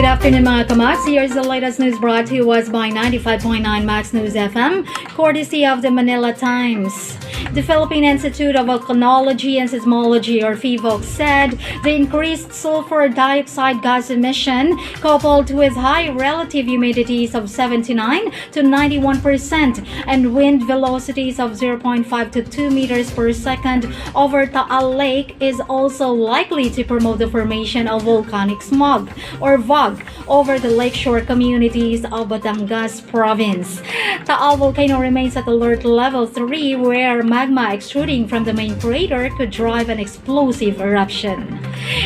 Good afternoon mga kamax. Here's the latest news brought to us by 95.9 Max News FM, courtesy of the Manila Times. The Philippine Institute of Volcanology and Seismology, or PHIVOLC, said the increased sulfur dioxide gas emission, coupled with high relative humidities of 79 to 91% and wind velocities of 0.5 to 2 meters per second over Taal Lake, is also likely to promote the formation of volcanic smog, or VOG, over the lakeshore communities of Batangas Province. TAAL Volcano remains at alert level 3, where magma extruding from the main crater could drive an explosive eruption.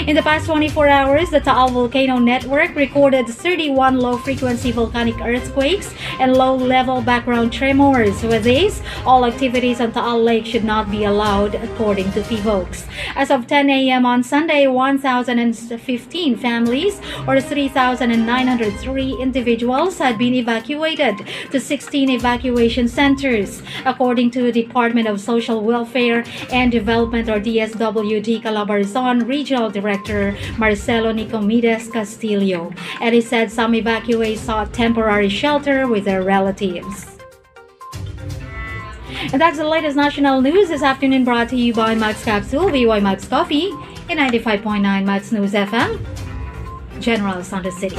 In the past 24 hours, the TAAL Volcano network recorded 31 low-frequency volcanic earthquakes and low-level background tremors. With these, all activities on Taal Lake should not be allowed, according to PHIVOLC. As of 10 a.m. on Sunday, 1,015 families, or 3,903 individuals, had been evacuated to 16 evacuation centers, according to the Department of Social Welfare and Development, or DSWD, Calabarzon Regional Director Marcelo Nicomedes Castillo. And he said some evacuees sought temporary shelter with their relatives. And that's the latest national news this afternoon, brought to you by Max Capsule, BY Max Coffee, in 95.9 Max News FM, General Santos City.